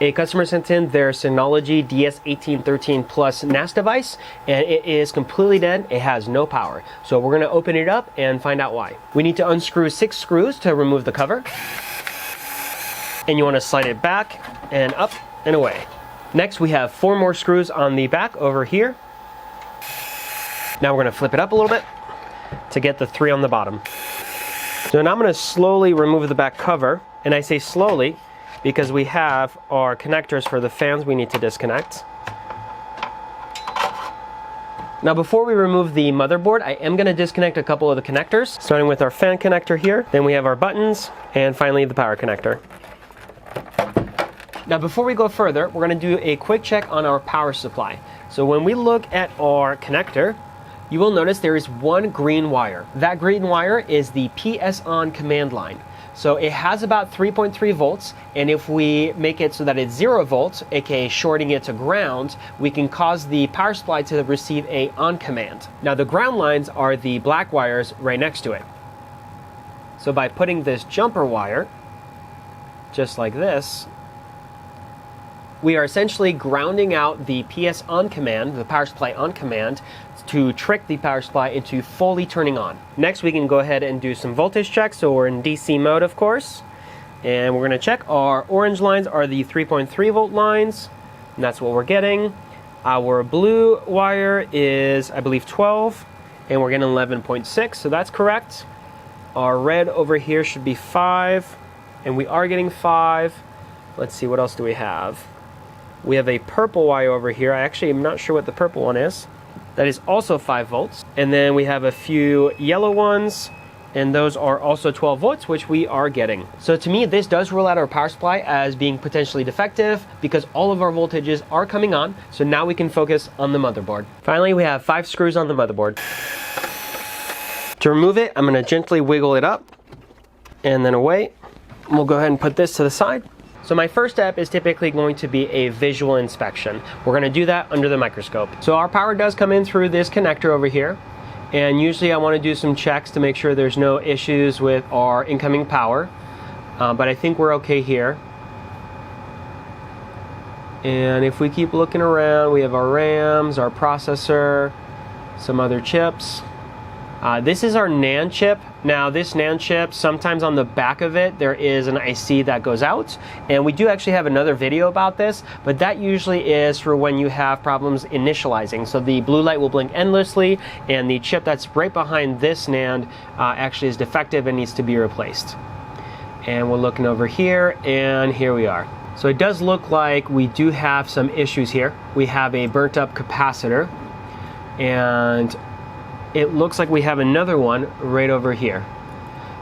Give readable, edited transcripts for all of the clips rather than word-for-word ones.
A customer sent in their Synology DS1813 Plus NAS device, and it is completely dead. It has no power. So we're going to open it up and find out why. We need to unscrew 6 screws to remove the cover. And you want to slide it back and up and away. Next, we have 4 more screws on the back over here. Now we're going to flip it up a little bit to get the 3 on the bottom. So now I'm going to slowly remove the back cover, and I say slowly because we have our connectors for the fans we need to disconnect. Now before we remove the motherboard, I am going to disconnect a couple of the connectors, starting with our fan connector here. Then we have our buttons, and finally the power connector. Now before we go further, we're going to do a quick check on our power supply. So when we look at our connector, you will notice there is one green wire. That green wire is the PS on command line. So it has about 3.3 volts, and if we make it so that it's 0 volts, aka shorting it to ground, we can cause the power supply to receive a on command. Now the ground lines are the black wires right next to it. So by putting this jumper wire, just like this, we are essentially grounding out the PS on command, the power supply on command, to trick the power supply into fully turning on. Next, we can go ahead and do some voltage checks. So we're in DC mode, of course. And we're going to check our orange lines are the 3.3 volt lines. And that's what we're getting. Our blue wire is, I believe, 12. And we're getting 11.6, so that's correct. Our red over here should be 5. And we are getting 5. Let's see, what else do we have? We have a purple wire over here. I actually am not sure what the purple one is. That is also 5 volts. And then we have a few yellow ones, and those are also 12 volts, which we are getting. So to me, this does rule out our power supply as being potentially defective because all of our voltages are coming on. So now we can focus on the motherboard. Finally, we have 5 screws on the motherboard. To remove it, I'm going to gently wiggle it up and then away. We'll go ahead and put this to the side. So my first step is typically going to be a visual inspection. We're going to do that under the microscope. So our power does come in through this connector over here. And usually I want to do some checks to make sure there's no issues with our incoming power. But I think we're okay here. And if we keep looking around, we have our RAMs, our processor, some other chips. This is our NAND chip. Now this NAND chip, sometimes on the back of it, there is an IC that goes out. And we do actually have another video about this, but that usually is for when you have problems initializing. So the blue light will blink endlessly, and the chip that's right behind this NAND actually is defective and needs to be replaced. And we're looking over here, and here we are. So it does look like we do have some issues here. We have a burnt up capacitor, and it looks like we have another one right over here.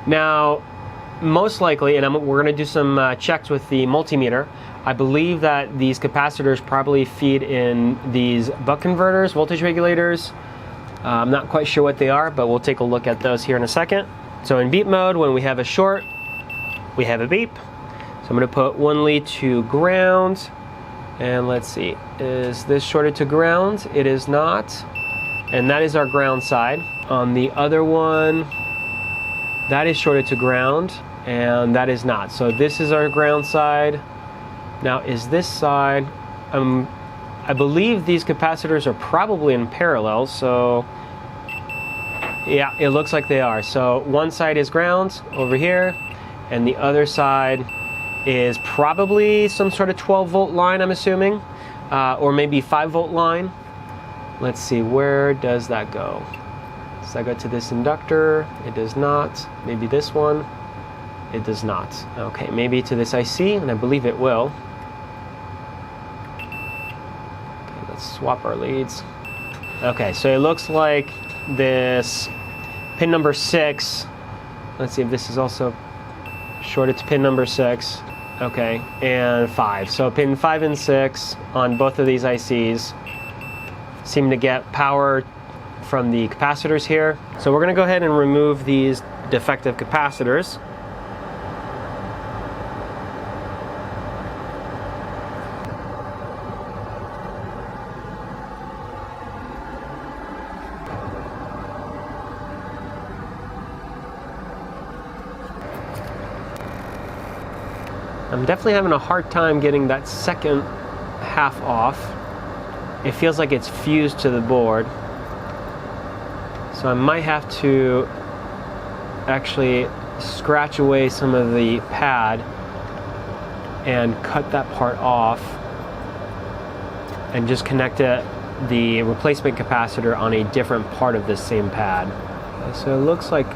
Now, most likely, and we're going to do some checks with the multimeter, I believe that these capacitors probably feed in these buck converters, voltage regulators. I'm not quite sure what they are, but we'll take a look at those here in a second. So in beep mode, when we have a short, we have a beep. So I'm going to put one lead to ground. And let's see, is this shorted to ground? It is not. And that is our ground side. On the other one, that is shorted to ground, and that is not. So this is our ground side. Now is this side, I believe these capacitors are probably in parallel, so yeah, it looks like they are. So one side is ground over here, and the other side is probably some sort of 12 volt line, I'm assuming, or maybe 5 volt line. Let's see, where does that go? Does that go to this inductor? It does not. Maybe this one? It does not. Okay, maybe to this IC, and I believe it will. Okay, let's swap our leads. Okay, so it looks like this pin number 6. Let's see if this is also shorted to pin number 6. Okay, and 5. So pin 5 and 6 on both of these ICs seem to get power from the capacitors here. So we're going to go ahead and remove these defective capacitors. I'm I'm definitely having a hard time getting that second half off. It feels like it's fused to the board. So I might have to actually scratch away some of the pad and cut that part off and just connect the replacement capacitor on a different part of this same pad. So it looks like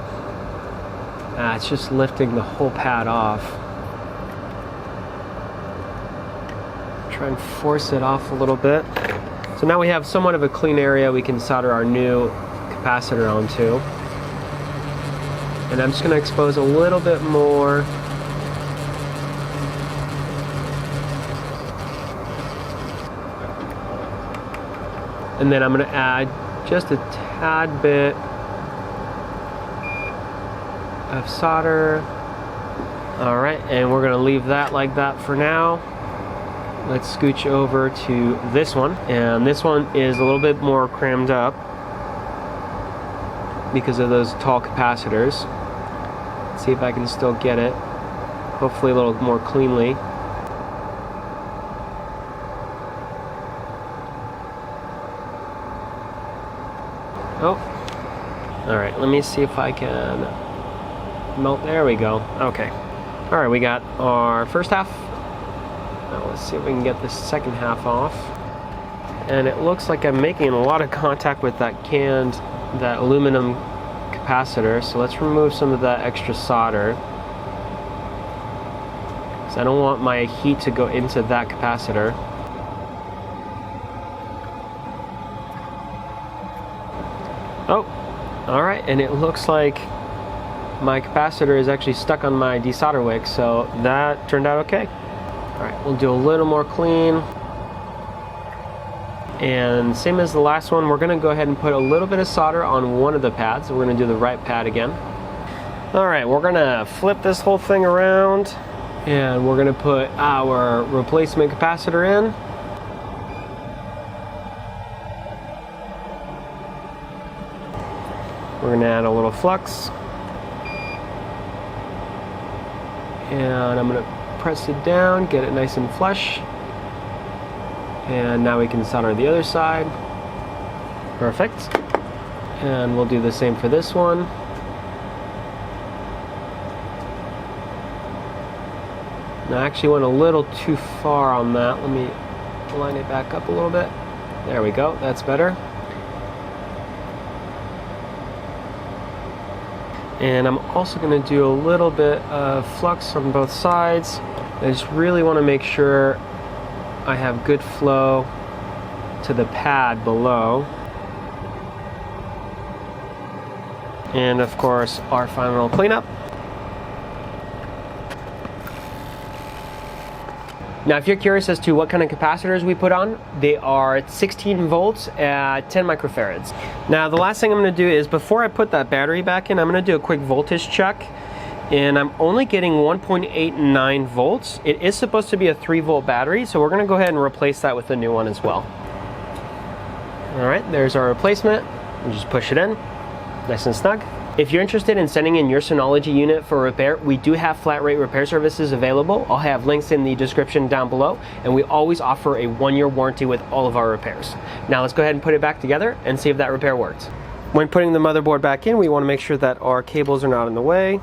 it's just lifting the whole pad off. Try and force it off a little bit. So now we have somewhat of a clean area we can solder our new capacitor onto. And I'm just going to expose a little bit more. And then I'm going to add just a tad bit of solder. All right, and we're going to leave that like that for now. Let's scooch over to this one. And this one is a little bit more crammed up because of those tall capacitors. Let's see if I can still get it, hopefully a little more cleanly. Oh, all right, let me see if I can melt. There we go. Okay. All right, we got our first half. Now let's see if we can get the second half off. And it looks like I'm making a lot of contact with that aluminum capacitor. So let's remove some of that extra solder, because I don't want my heat to go into that capacitor. Oh, all right, and it looks like my capacitor is actually stuck on my desolder wick, so that turned out okay. All right, we'll do a little more clean. And same as the last one, we're gonna go ahead and put a little bit of solder on one of the pads. So we're gonna do the right pad again. All right, we're gonna flip this whole thing around and we're gonna put our replacement capacitor in. We're gonna add a little flux. And I'm gonna press it down, get it nice and flush. And now we can solder the other side. Perfect. And we'll do the same for this one. Now I actually went a little too far on that. Let me line it back up a little bit. There we go, that's better. And I'm also going to do a little bit of flux on both sides. I just really want to make sure I have good flow to the pad below. And of course, our final cleanup. Now, if you're curious as to what kind of capacitors we put on, they are 16 volts at 10 microfarads. Now, the last thing I'm going to do is, before I put that battery back in, I'm going to do a quick voltage check. And I'm only getting 1.89 volts. It is supposed to be a 3-volt battery, so we're going to go ahead and replace that with a new one as well. All right, there's our replacement. We'll just push it in, nice and snug. If you're interested in sending in your Synology unit for repair, we do have flat rate repair services available. I'll have links in the description down below, and we always offer a 1-year warranty with all of our repairs. Now let's go ahead and put it back together and see if that repair works. When putting the motherboard back in, we want to make sure that our cables are not in the way.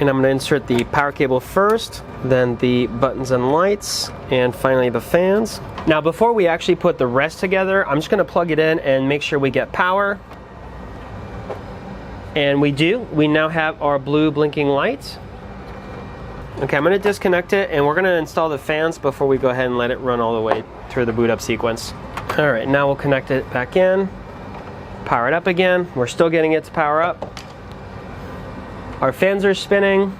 And I'm going to insert the power cable first, then the buttons and lights, and finally the fans. Now, before we actually put the rest together, I'm just going to plug it in and make sure we get power. And we do. We now have our blue blinking lights. Okay, I'm going to disconnect it, and we're going to install the fans before we go ahead and let it run all the way through the boot up sequence. All right, now we'll connect it back in, power it up again. We're still getting it to power up. Our fans are spinning.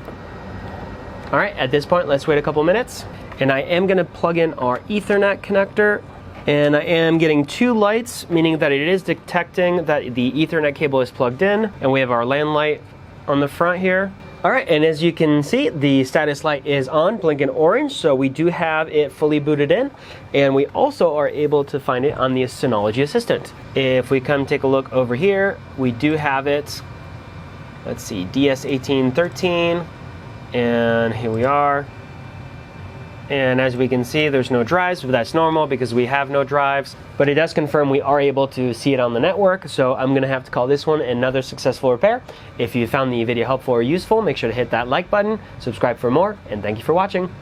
All right, at this point, let's wait a couple minutes. And I am going to plug in our Ethernet connector. And I am getting 2 lights, meaning that it is detecting that the Ethernet cable is plugged in. And we have our LAN light on the front here. All right, and as you can see, the status light is on, blinking orange, so we do have it fully booted in, and we also are able to find it on the Synology Assistant. If we come take a look over here, we do have it, let's see, DS1813, and here we are. And as we can see, there's no drives, but that's normal because we have no drives. But it does confirm we are able to see it on the network, so I'm gonna have to call this one another successful repair. If you found the video helpful or useful, make sure to hit that like button, subscribe for more, and thank you for watching.